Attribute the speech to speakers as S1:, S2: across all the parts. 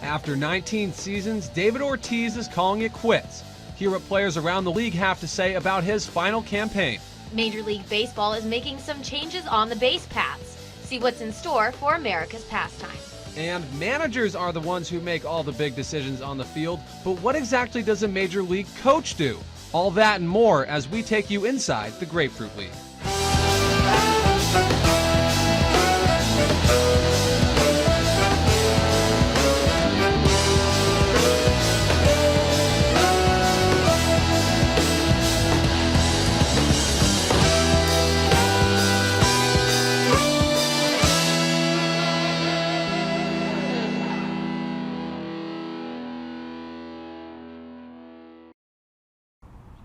S1: After 19 seasons, David Ortiz is calling it quits. Hear what players around the league have to say about his final campaign.
S2: Major League Baseball is making some changes on the base paths. See what's in store for America's pastime.
S1: And managers are the ones who make all the big decisions on the field, but what exactly does a Major League coach do? All that and more as we take you inside the Grapefruit League.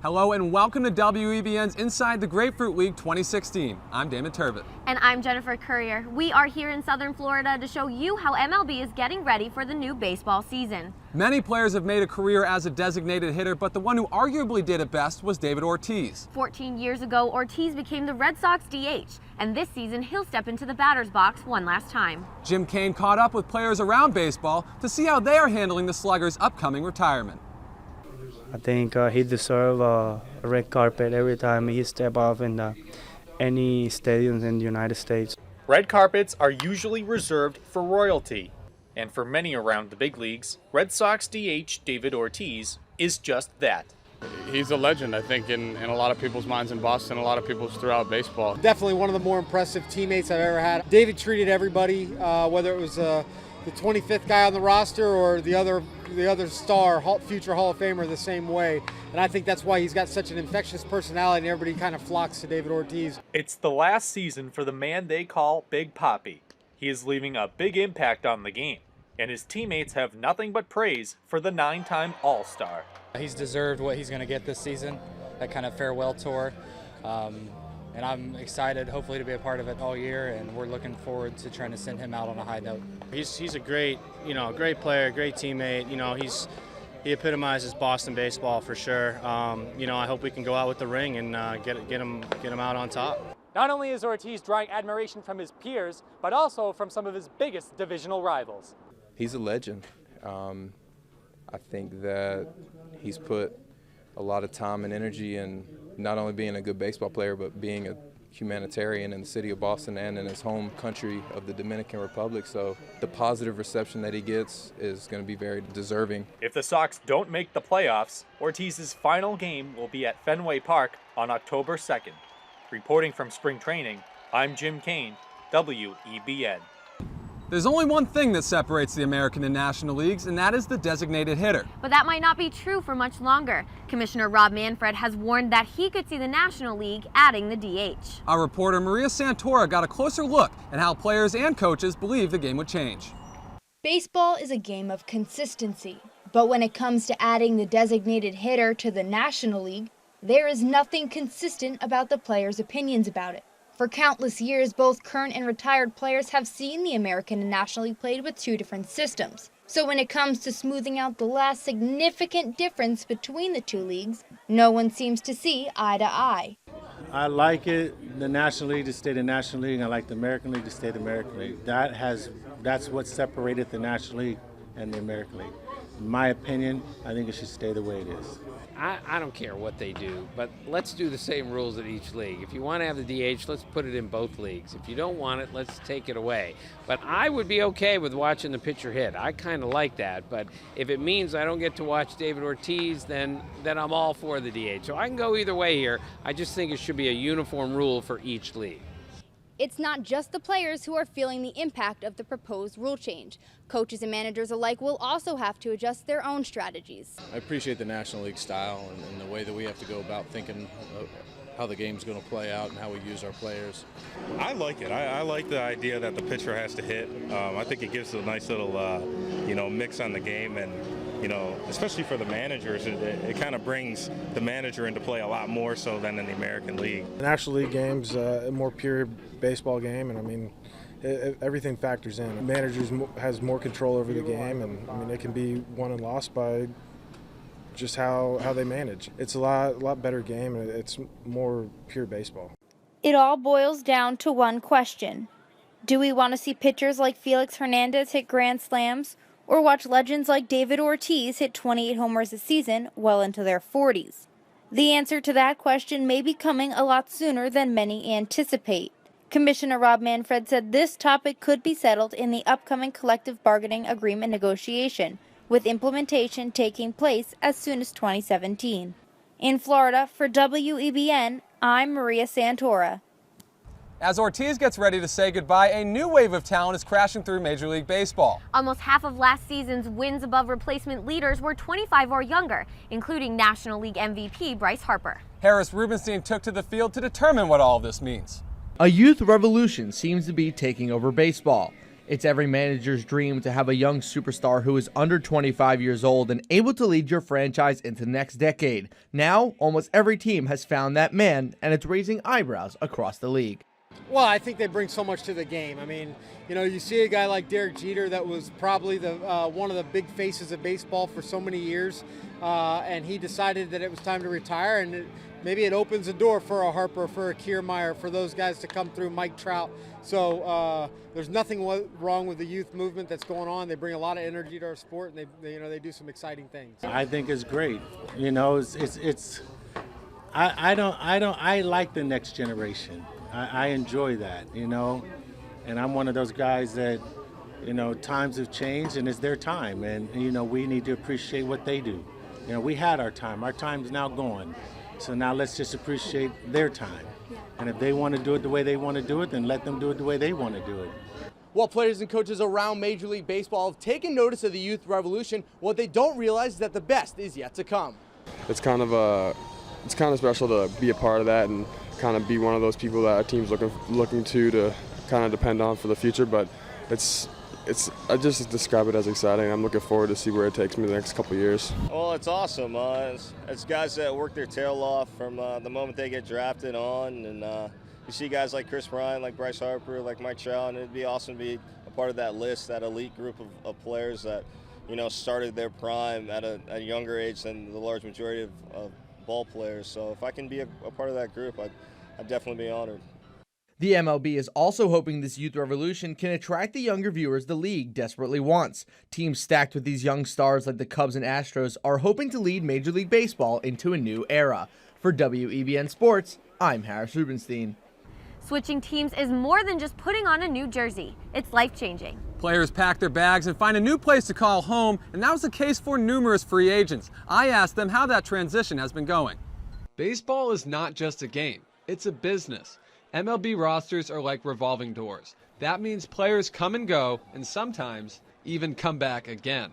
S1: Hello and welcome to WEBN's Inside the Grapefruit League 2016. I'm Damon Turbot.
S2: And I'm Jennifer Courier. We are here in Southern Florida to show you how MLB is getting ready for the new baseball season.
S1: Many players have made a career as a designated hitter, but the one who arguably did it best was David Ortiz.
S2: 14 years ago, Ortiz became the Red Sox DH, and this season he'll step into the batter's box one last time.
S1: Jim Kane caught up with players around baseball to see how they are handling the slugger's upcoming retirement.
S3: I think he deserves a red carpet every time he step off in any stadiums in the United States.
S4: Red carpets are usually reserved for royalty, and for many around the big leagues, Red Sox DH David Ortiz is just that.
S5: He's a legend, I think, in a lot of people's minds in Boston, a lot of people's throughout baseball.
S6: Definitely one of the more impressive teammates I've ever had. David treated everybody, whether it was the 25th guy on the roster or the other star, future Hall of Famer, the same way. And I think that's why he's got such an infectious personality and everybody kind of flocks to David Ortiz.
S4: It's the last season for the man they call Big Papi. He is leaving a big impact on the game, and his teammates have nothing but praise for the 9-time All-Star.
S7: He's deserved what he's going to get this season, that kind of farewell tour. And I'm excited, hopefully, to be a part of it all year, and we're looking forward to trying to send him out on a high note.
S8: He's a great player, great teammate. He epitomizes Boston baseball for sure. I hope we can go out with the ring and get him out on top.
S9: Not only is Ortiz drawing admiration from his peers, but also from some of his biggest divisional rivals.
S10: He's a legend. I think that he's put a lot of time and energy in not only being a good baseball player, but being a humanitarian in the city of Boston and in his home country of the Dominican Republic. So the positive reception that he gets is going to be very deserving.
S4: If the Sox don't make the playoffs, Ortiz's final game will be at Fenway Park on October 2nd. Reporting from spring training, I'm Jim Kane, WEBN.
S1: There's only one thing that separates the American and National Leagues, and that is the designated hitter.
S2: But that might not be true for much longer. Commissioner Rob Manfred has warned that he could see the National League adding the DH.
S1: Our reporter Maria Santora got a closer look at how players and coaches believe the game would change.
S11: Baseball is a game of consistency, but when it comes to adding the designated hitter to the National League, there is nothing consistent about the players' opinions about it. For countless years, both current and retired players have seen the American and National League played with two different systems. So when it comes to smoothing out the last significant difference between the two leagues, no one seems to see eye to eye.
S12: I like the National League to stay the National League. I like the American League to stay the American League. That's what separated the National League and the American League. In my opinion, I think it should stay the way it is.
S13: I don't care what they do, but let's do the same rules at each league. If you want to have the DH, let's put it in both leagues. If you don't want it, let's take it away. But I would be okay with watching the pitcher hit. I kind of like that, but if it means I don't get to watch David Ortiz, then I'm all for the DH. So I can go either way here. I just think it should be a uniform rule for each league.
S11: It's not just the players who are feeling the impact of the proposed rule change. Coaches and managers alike will also have to adjust their own strategies.
S14: I appreciate the National League style and the way that we have to go about thinking how the game's going to play out and how we use our players.
S15: I like it. I like the idea that the pitcher has to hit. I think it gives a nice little, mix on the game, and especially for the managers, it kind of brings the manager into play a lot more so than in the American League.
S16: The National League game's a more pure baseball game, and everything factors in. The manager has more control over the game, and it can be won and lost by just how they manage. It's a lot better game, and it's more pure baseball.
S11: It all boils down to one question. Do we want to see pitchers like Felix Hernandez hit grand slams,
S17: or watch legends like David Ortiz hit 28 homers a season well into their 40s? The answer to that question may be coming a lot sooner than many anticipate. Commissioner Rob Manfred said this topic could be settled in the upcoming collective bargaining agreement negotiation, with implementation taking place as soon as 2017. In Florida, for WEBN, I'm Maria Santora.
S1: As Ortiz gets ready to say goodbye, a new wave of talent is crashing through Major League Baseball.
S2: Almost half of last season's wins above replacement leaders were 25 or younger, including National League MVP Bryce Harper.
S1: Harris Rubenstein took to the field to determine what all of this means.
S18: A youth revolution seems to be taking over baseball. It's every manager's dream to have a young superstar who is under 25 years old and able to lead your franchise into the next decade. Now, almost every team has found that man, and it's raising eyebrows across the league.
S6: Well, I think they bring so much to the game. I mean, you know, you see a guy like Derek Jeter that was probably the one of the big faces of baseball for so many years, and he decided that it was time to retire, and maybe it opens a door for a Harper, for a Kiermaier, for those guys to come through, Mike Trout. So there's nothing wrong with the youth movement that's going on. They bring a lot of energy to our sport, and they do some exciting things.
S12: I think it's great. You know, I like the next generation. I enjoy that, you know, and I'm one of those guys that, you know, times have changed and it's their time, and, you know, we need to appreciate what they do. You know, we had our time's now gone, so now let's just appreciate their time. And if they want to do it the way they want to do it, then let them do it the way they want to do it.
S19: While players and coaches around Major League Baseball have taken notice of the youth revolution, what they don't realize is that the best is yet to come.
S20: It's kind of special to be a part of that and kind of be one of those people that our team's looking to kind of depend on for the future. But I just describe it as exciting. I'm looking forward to see where it takes me the next couple of years.
S21: Well, it's awesome. It's guys that work their tail off from the moment they get drafted on, and you see guys like Chris Bryant, like Bryce Harper, like Mike Trout, and it'd be awesome to be a part of that list, that elite group of players that, you know, started their prime at a younger age than the large majority of ball players. So if I can be a part of that group, I'd definitely be honored.
S18: The MLB is also hoping this youth revolution can attract the younger viewers the league desperately wants. Teams stacked with these young stars like the Cubs and Astros are hoping to lead Major League Baseball into a new era. For WEBN Sports, I'm Harris Rubenstein.
S2: Switching teams is more than just putting on a new jersey. It's life-changing.
S1: Players pack their bags and find a new place to call home, and that was the case for numerous free agents. I asked them how that transition has been going. Baseball is not just a game, it's a business. MLB rosters are like revolving doors. That means players come and go, and sometimes even come back again.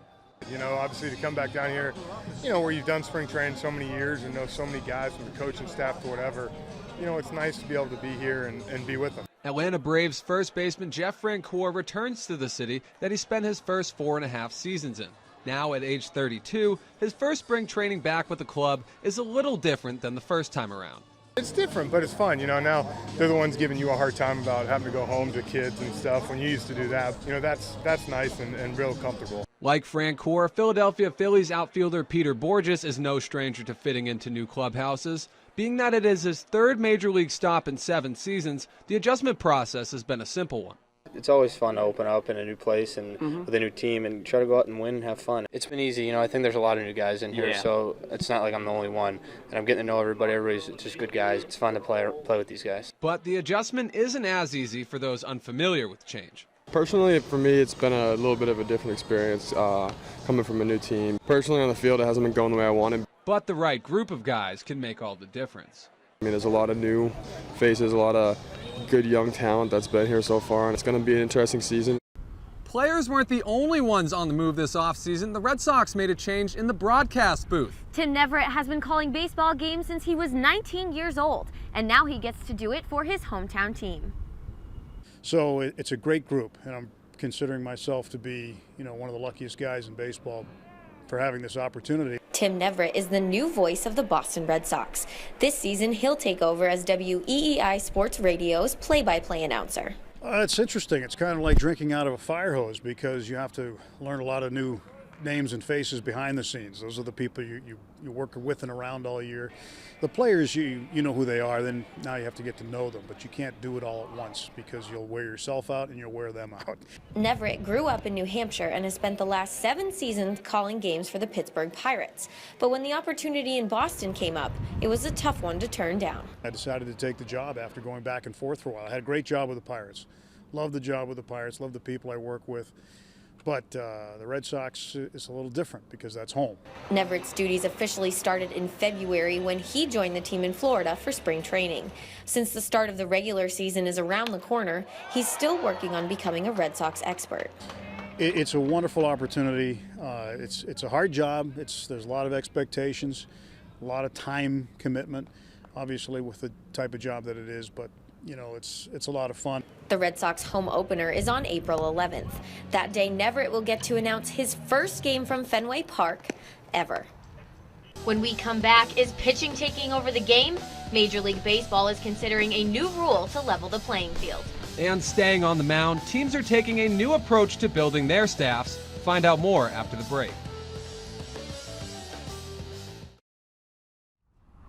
S16: You know, obviously to come back down here, you know, where you've done spring training so many years and know so many guys from the coaching staff to whatever, you know, it's nice to be able to be here and be with them.
S1: Atlanta Braves first baseman Jeff Francoeur returns to the city that he spent his first 4.5 seasons in. Now at age 32, his first spring training back with the club is a little different than the first time around.
S16: It's different, but it's fun. You know, now they're the ones giving you a hard time about having to go home to kids and stuff. When you used to do that, you know, that's nice and real comfortable.
S1: Like Francoeur, Philadelphia Phillies outfielder Peter Borges is no stranger to fitting into new clubhouses. Being that it is his third major league stop in 7 seasons, the adjustment process has been a simple one.
S22: It's always fun to open up in a new place and with a new team and try to go out and win and have fun. It's been easy, you know. I think there's a lot of new guys in here, so it's not like I'm the only one. And I'm getting to know everybody. Everybody's just good guys. It's fun to play with these guys.
S1: But the adjustment isn't as easy for those unfamiliar with change.
S20: Personally, for me, it's been a little bit of a different experience coming from a new team. Personally, on the field, it hasn't been going the way I wanted.
S1: But the right group of guys can make all the difference.
S20: I mean, there's a lot of new faces, a lot of good young talent that's been here so far, and it's going to be an interesting season.
S1: Players weren't the only ones on the move this offseason. The Red Sox made a change in the broadcast booth.
S2: Tim Neverett has been calling baseball games since he was 19 years old, and now he gets to do it for his hometown team.
S23: So it's a great group, and I'm considering myself to be, you know, one of the luckiest guys in baseball for having this opportunity.
S2: Tim Neverett is the new voice of the Boston Red Sox. This season, he'll take over as WEEI Sports Radio's play-by-play announcer.
S23: It's interesting. It's kind of like drinking out of a fire hose because you have to learn a lot of new names and faces behind the scenes. Those are the people you work with and around all year. The players, you know who they are, then now you have to get to know them, but you can't do it all at once because you'll wear yourself out and you'll wear them out.
S2: Neverett grew up in New Hampshire and has spent the last 7 seasons calling games for the Pittsburgh Pirates. But when the opportunity in Boston came up, it was a tough one to turn down.
S23: I decided to take the job after going back and forth for a while. I had a great job with the Pirates. Love the job with the Pirates, love the people I work with. But the Red Sox is a little different because that's home.
S2: Neverett's duties officially started in February when he joined the team in Florida for spring training. Since the start of the regular season is around the corner, he's still working on becoming a Red Sox expert.
S23: It's a wonderful opportunity. It's a hard job. There's a lot of expectations, a lot of time commitment, obviously with the type of job that it is, but you know, it's a lot of fun.
S2: The Red Sox home opener is on April 11th. That day, Neverett will get to announce his first game from Fenway Park ever.
S11: When we come back, is pitching taking over the game? Major League Baseball is considering a new rule to level the playing field.
S1: And staying on the mound, teams are taking a new approach to building their staffs. Find out more after the break.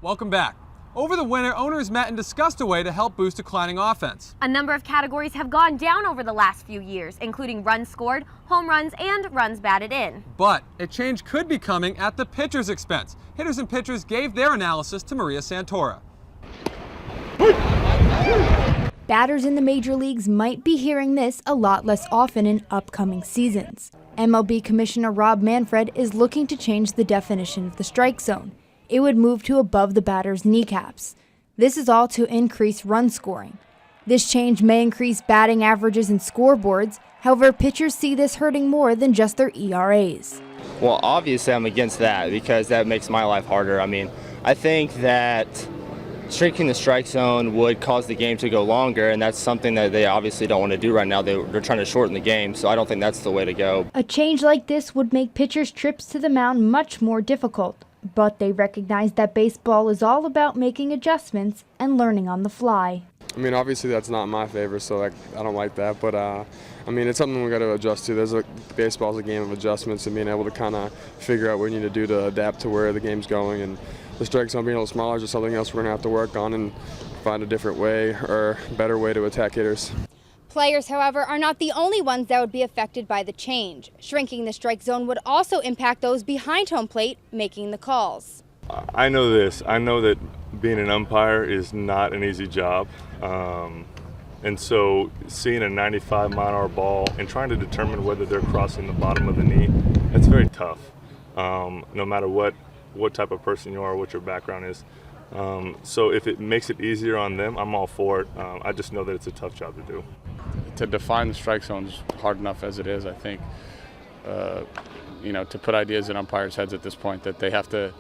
S1: Welcome back. Over the winter, owners met and discussed a way to help boost declining offense.
S3: A number of categories have gone down over the last few years, including runs scored, home runs, and runs batted in.
S1: But a change could be coming at the pitcher's expense. Hitters and pitchers gave their analysis to Maria Santora.
S11: Batters in the major leagues might be hearing this a lot less often in upcoming seasons. MLB Commissioner Rob Manfred is looking to change the definition of the strike zone. It would move to above the batter's kneecaps. This is all to increase run scoring. This change may increase batting averages and scoreboards. However, pitchers see this hurting more than just their ERAs.
S5: Well, obviously I'm against that because that makes my life harder. I mean, I think that shrinking the strike zone would cause the game to go longer, and that's something that they obviously don't want to do right now. They're trying to shorten the game, so I don't think that's the way to go.
S11: A change like this would make pitchers' trips to the mound much more difficult. But they recognize that baseball is all about making adjustments and learning on the fly.
S20: I mean, obviously that's not my favor, so I don't like that. But I mean, it's something we got to adjust to. Baseball's a game of adjustments and being able to kind of figure out what we need to do to adapt to where the game's going. And the strike zone being a little smaller is just something else we're going to have to work on and find a different way or better way to attack hitters.
S17: Players, however, are not the only ones that would be affected by the change. Shrinking the strike zone would also impact those behind home plate making the calls.
S7: I know this. I know that being an umpire is not an easy job. And so seeing a 95-mile-an-hour ball and trying to determine whether they're crossing the bottom of the knee, that's very tough. No matter what type of person you are, what your background is. So if it makes it easier on them, I'm all for it. I just know that it's a tough job to do.
S24: To define the strike zone is hard enough as it is, I think. To put ideas in umpires' heads at this point that they have to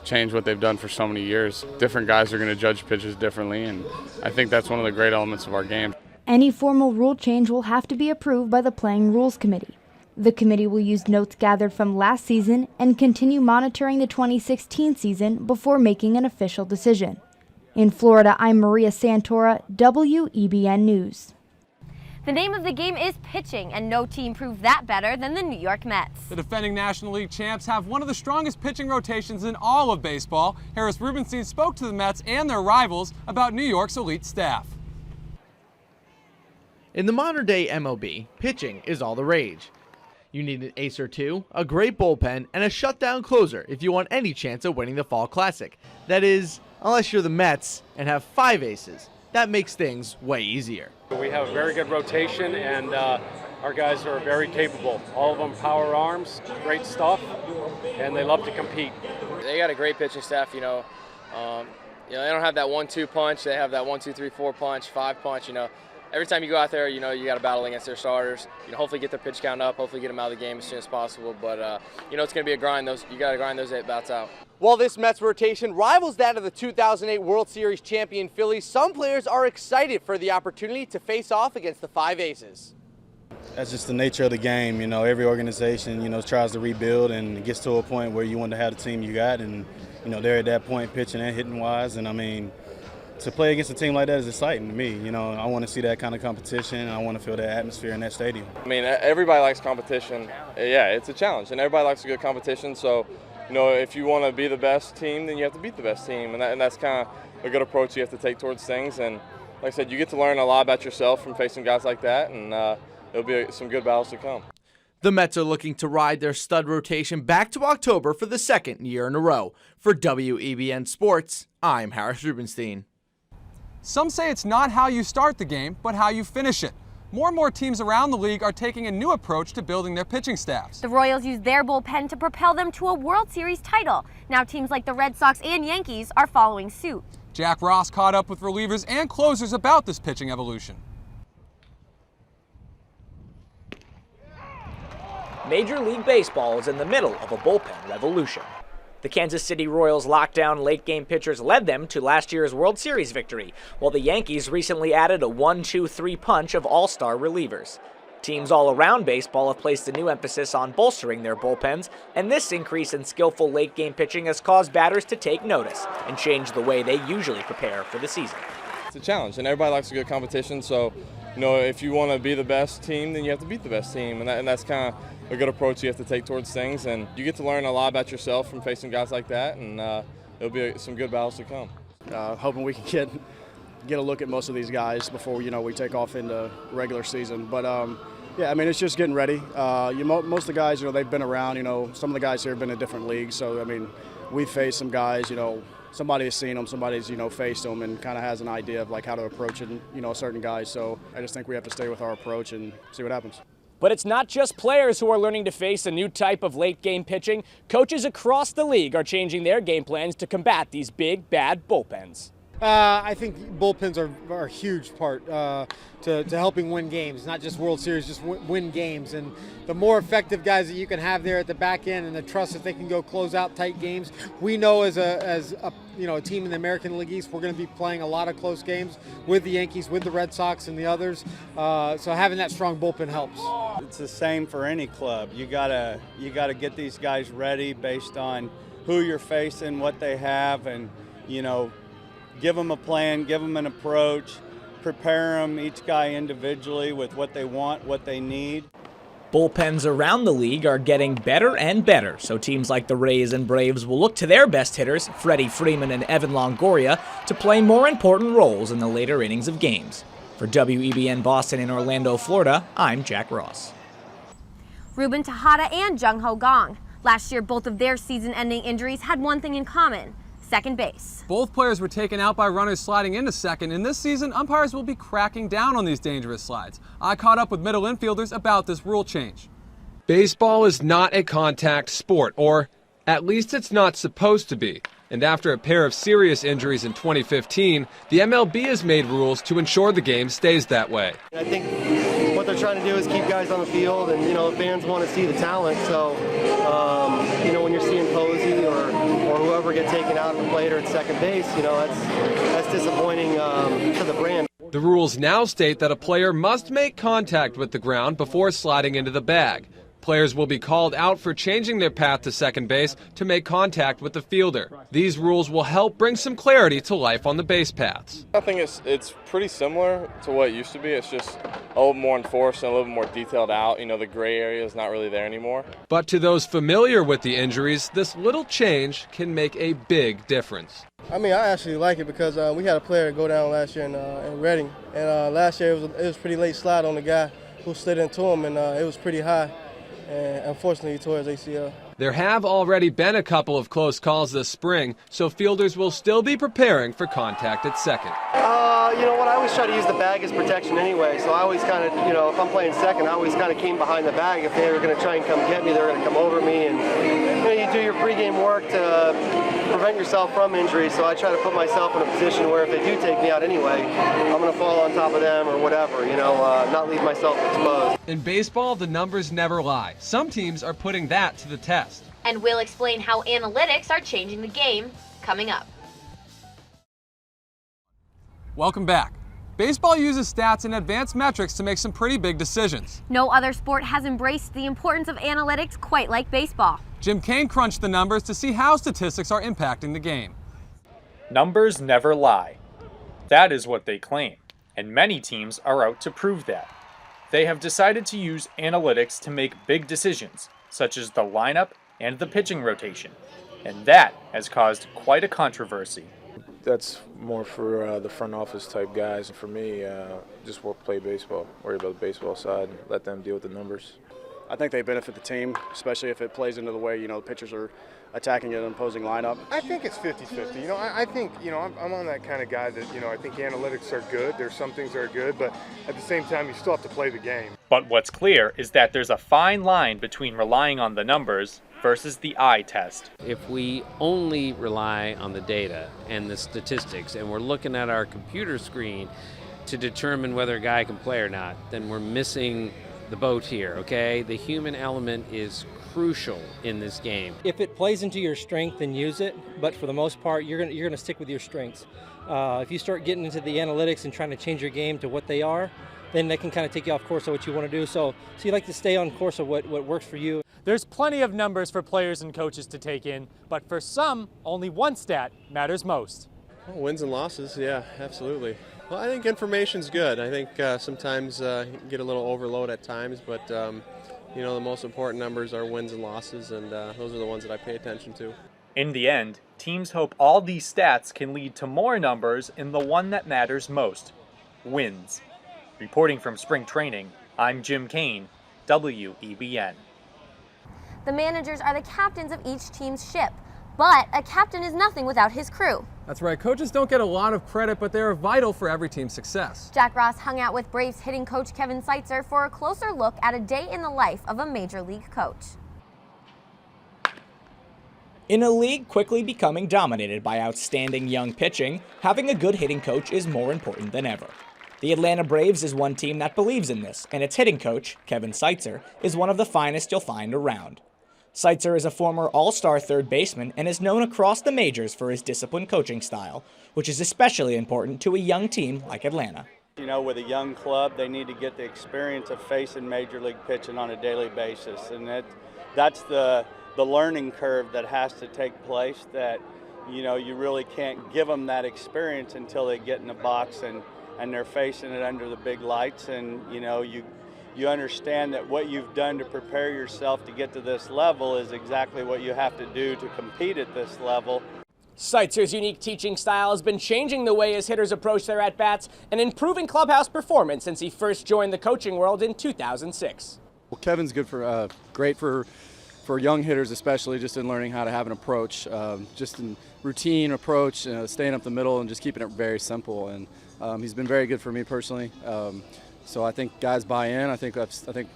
S24: change what they've done for so many years. Different guys are going to judge pitches differently, and I think that's one of the great elements of our game.
S11: Any formal rule change will have to be approved by the Playing Rules Committee. The committee will use notes gathered from last season and continue monitoring the 2016 season before making an official decision. In Florida, I'm Maria Santora, WEBN News.
S3: The name of the game is pitching, and no team proved that better than the New York Mets.
S1: The defending National League champs have one of the strongest pitching rotations in all of baseball. Harris Rubenstein spoke to the Mets and their rivals about New York's elite staff.
S18: In the modern day MLB, pitching is all the rage. You need an ace or two, a great bullpen, and a shutdown closer if you want any chance of winning the Fall Classic. That is, unless you're the Mets and have 5 aces. That makes things way easier.
S25: We have a very good rotation, and our guys are very capable. All of them power arms, great stuff, and they love to compete.
S26: They got a great pitching staff, they don't have that 1-2 punch. They have that 1-2-3-4 punch, 5 punch, Every time you go out there, you got to battle against their starters. Hopefully get their pitch count up, hopefully get them out of the game as soon as possible. But, it's going to be a grind. You got to grind those 8 bats out.
S19: While this Mets rotation rivals that of the 2008 World Series champion Phillies, some players are excited for the opportunity to face off against the 5 aces.
S12: That's just the nature of the game. Every organization, tries to rebuild and gets to a point where you want to have the team you got. And, they're at that point pitching and hitting wise. And,
S4: to play against a team like that is exciting to me. You know, I want to see that kind of competition. I want to feel that atmosphere in that stadium.
S8: I mean, everybody likes competition. Yeah, it's a challenge, and everybody likes a good competition. So, you know, if you want to be the best team, then you have to beat the best team, and that's kind of a good approach you have to take towards things. And like I said, you get to learn a lot about yourself from facing guys like that, and it'll be some good battles to come.
S18: The Mets are looking to ride their stud rotation back to October for the second year in a row. For WEBN Sports, I'm Harris Rubenstein.
S1: Some say it's not how you start the game, but how you finish it. More and more teams around the league are taking a new approach to building their pitching staffs.
S3: The Royals used their bullpen to propel them to a World Series title. Now teams like the Red Sox and Yankees are following suit.
S1: Jack Ross caught up with relievers and closers about this pitching evolution.
S9: Major League Baseball is in the middle of a bullpen revolution. The Kansas City Royals' lockdown late-game pitchers led them to last year's World Series victory, while the Yankees recently added a 1-2-3 punch of all-star relievers. Teams all around baseball have placed a new emphasis on bolstering their bullpens, and this increase in skillful late-game pitching has caused batters to take notice and change the way they usually prepare for the season.
S8: It's a challenge, and everybody likes a good competition. So, you know, if you want to be the best team, then you have to beat the best team, and that's kind of a good approach you have to take towards things. And you get to learn a lot about yourself from facing guys like that, and it'll be some good battles to come.
S10: Hoping we can get a look at most of these guys before we take off into regular season. But yeah, I mean, it's just getting ready. Most of the guys, they've been around. Some of the guys here have been in different leagues. So I mean, we've faced some guys. Somebody has seen them, somebody's faced them, and kind of has an idea of how to approach it. A certain guy. So I just think we have to stay with our approach and see what happens.
S9: But it's not just players who are learning to face a new type of late-game pitching. Coaches across the league are changing their game plans to combat these big, bad bullpens.
S6: I think bullpens are a huge part to helping win games, not just World Series, just win games. And the more effective guys that you can have there at the back end, and the trust that they can go close out tight games. We know as a team in the American League East, we're going to be playing a lot of close games with the Yankees, with the Red Sox, and the others. So having that strong bullpen helps.
S13: It's the same for any club. You gotta get these guys ready based on who you're facing, what they have, and give them a plan, give them an approach, prepare them, each guy individually, with what they want, what they need.
S9: Bullpens around the league are getting better and better, so teams like the Rays and Braves will look to their best hitters, Freddie Freeman and Evan Longoria, to play more important roles in the later innings of games. For WEBN Boston in Orlando, Florida, I'm Jack Ross.
S3: Ruben Tejada and Jung Ho Gong. Last year, both of their season-ending injuries had one thing in common: second base.
S1: Both players were taken out by runners sliding into second, and this season, umpires will be cracking down on these dangerous slides. I caught up with middle infielders about this rule change. Baseball is not a contact sport, or at least it's not supposed to be. And after a pair of serious injuries in 2015, the MLB has made rules to ensure the game stays that way.
S14: I think what they're trying to do is keep guys on the field, and the fans want to see the talent. So, when you're seeing Posey or whoever get taken out of the plate or at second base, that's disappointing to the brand.
S1: The rules now state that a player must make contact with the ground before sliding into the bag. Players will be called out for changing their path to second base to make contact with the fielder. These rules will help bring some clarity to life on the base paths.
S8: I think it's pretty similar to what it used to be. It's just a little more enforced and a little more detailed out. The gray area is not really there anymore.
S1: But to those familiar with the injuries, this little change can make a big difference.
S27: I mean, I actually like it because we had a player go down last year in Reading. And last year it was pretty late slide on the guy who slid into him, and it was pretty high. And unfortunately, he tore his ACL.
S1: There have already been a couple of close calls this spring, so fielders will still be preparing for contact at second.
S14: What I always try to use the bag as protection anyway, so I always kind of, if I'm playing second, I always kind of came behind the bag. If they were going to try and come get me, they were going to come over me, and you do your pregame work to prevent yourself from injury, so I try to put myself in a position where if they do take me out anyway, I'm going to fall on top of them or whatever, not leave myself exposed.
S1: In baseball, the numbers never lie. Some teams are putting that to the test.
S3: And we'll explain how analytics are changing the game coming up.
S1: Welcome back. Baseball uses stats and advanced metrics to make some pretty big decisions.
S3: No other sport has embraced the importance of analytics quite like baseball.
S1: Jim Kane crunched the numbers to see how statistics are impacting the game.
S28: Numbers never lie.
S2: That is what they claim, and many teams are out to prove that. They have decided to use analytics to make big decisions, such as the lineup and the pitching rotation, and that has caused quite a controversy.
S5: That's more for the front office type guys, and for me, just play baseball, worry about the baseball side, and let them deal with the numbers.
S10: I think they benefit the team, especially if it plays into the way, the pitchers are attacking an opposing lineup.
S15: I think it's 50-50. I think, I'm on that kind of guy that, I think analytics are good. There's some things that are good, but at the same time, you still have to play the game.
S2: But what's clear is that there's a fine line between relying on the numbers versus the eye test.
S16: If we only rely on the data and the statistics, and we're looking at our computer screen to determine whether a guy can play or not, then we're missing the boat here, okay? The human element is crucial in this game.
S21: If it plays into your strength, then use it. But for the most part, you're gonna stick with your strengths. If you start getting into the analytics and trying to change your game to what they are, then that can kind of take you off course of what you want to do. So you like to stay on course of what works for you.
S22: There's plenty of numbers for players and coaches to take in, but for some, only one stat matters most.
S23: Well, wins and losses, yeah, absolutely. Well, I think information's good. I think sometimes you can get a little overload at times, but the most important numbers are wins and losses, and those are the ones that I pay attention to.
S2: In the end, teams hope all these stats can lead to more numbers in the one that matters most, wins. Reporting from spring training, I'm Jim Kane, WEBN.
S3: The managers are the captains of each team's ship, but a captain is nothing without his crew.
S1: That's right, coaches don't get a lot of credit, but they are vital for every team's success.
S3: Jack Ross hung out with Braves hitting coach Kevin Seitzer for a closer look at a day in the life of a major league coach.
S9: In a league quickly becoming dominated by outstanding young pitching, having a good hitting coach is more important than ever. The Atlanta Braves is one team that believes in this, and its hitting coach, Kevin Seitzer, is one of the finest you'll find around. Seitzer is a former all-star third baseman and is known across the majors for his disciplined coaching style, which is especially important to a young team like Atlanta.
S13: With a young club, they need to get the experience of facing major league pitching on a daily basis, and that's the learning curve that has to take place, that you really can't give them that experience until they get in the box and they're facing it under the big lights, and you understand that what you've done to prepare yourself to get to this level is exactly what you have to do to compete at this level.
S9: Seitzer's unique teaching style has been changing the way his hitters approach their at-bats and improving clubhouse performance since he first joined the coaching world in 2006.
S10: Well, Kevin's great for young hitters, especially just in learning how to have an approach, just in routine approach, staying up the middle and just keeping it very simple. And he's been very good for me personally. So I think guys buy in. I think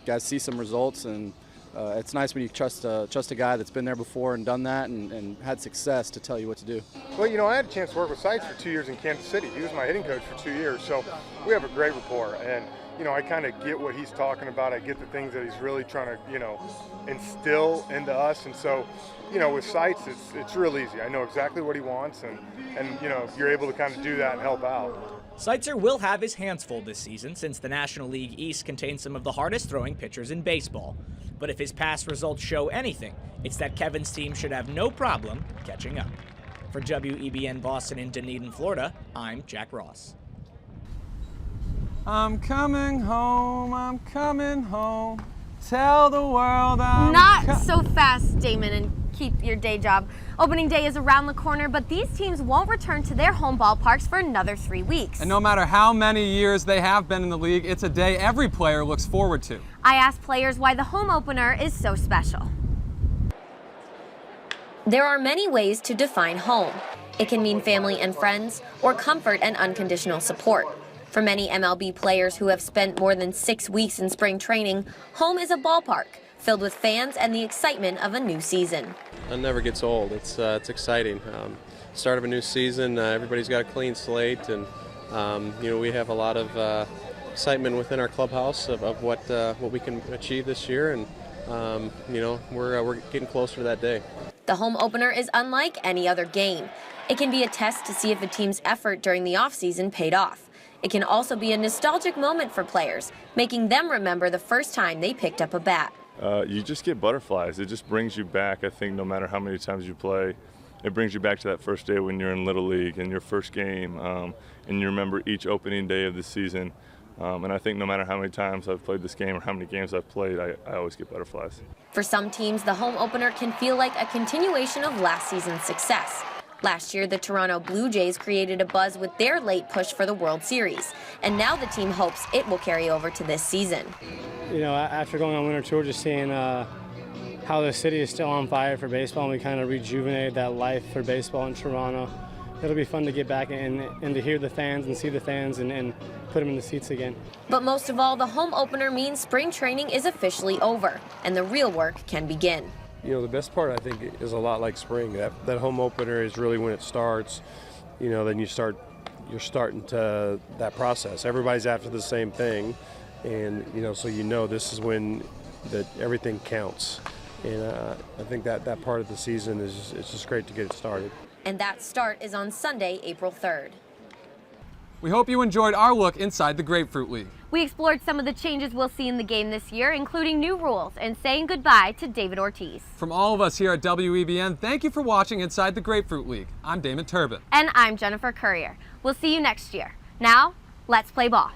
S10: guys see some results, and it's nice when you trust a guy that's been there before and done that and had success to tell you what to do.
S15: Well, I had a chance to work with Seitz for 2 years in Kansas City. He was my hitting coach for 2 years, so we have a great rapport. And I kind of get what he's talking about. I get the things that he's really trying to, instill into us. And so, with Seitz, it's real easy. I know exactly what he wants, and you're able to kind of do that and help out.
S9: Seitzer will have his hands full this season since the National League East contains some of the hardest throwing pitchers in baseball. But if his past results show anything, it's that Kevin's team should have no problem catching up. For WEBN Boston in Dunedin, Florida, I'm Jack Ross.
S1: I'm coming home, tell the world I'm
S3: Not so fast, Damon, and keep your day job. Opening day is around the corner, but these teams won't return to their home ballparks for another 3 weeks.
S1: And no matter how many years they have been in the league, it's a day every player looks forward to.
S3: I asked players why the home opener is so special. There are many ways to define home. It can mean family and friends, or comfort and unconditional support. For many MLB players who have spent more than 6 weeks in spring training, home is a ballpark filled with fans and the excitement of a new season.
S23: It never gets old. It's exciting. Start of a new season. Everybody's got a clean slate, and we have a lot of excitement within our clubhouse of what we can achieve this year, and we're getting closer to that day.
S3: The home opener is unlike any other game. It can be a test to see if a team's effort during the offseason paid off. It can also be a nostalgic moment for players, making them remember the first time they picked up a bat.
S7: You just get butterflies. It just brings you back. I think no matter how many times you play, it brings you back to that first day when you're in Little League and your first game, and you remember each opening day of the season. And I think no matter how many times I've played this game or how many games I've played, I always get butterflies.
S3: For some teams, the home opener can feel like a continuation of last season's success. Last year, the Toronto Blue Jays created a buzz with their late push for the World Series, and now the team hopes it will carry over to this season.
S11: You know, after going on winter tour, just seeing how the city is still on fire for baseball, and we kind of rejuvenated that life for baseball in Toronto. It'll be fun to get back and to hear the fans and see the fans and put them in the seats again.
S3: But most of all, the home opener means spring training is officially over, and the real work can begin.
S17: You know, the best part, I think, is a lot like spring. That home opener is really when it starts. You know, then you're starting to that process. Everybody's after the same thing, and so this is when everything counts. And I think that part of the season it's just great to get it started.
S3: And that start is on Sunday, April 3rd.
S1: We hope you enjoyed our look inside the Grapefruit League.
S19: We explored some of the changes we'll see in the game this year, including new rules and saying goodbye to David Ortiz.
S1: From all of us here at WEBN, thank you for watching Inside the Grapefruit League. I'm Damon Turbin.
S19: And I'm Jennifer Courier. We'll see you next year. Now, let's play ball.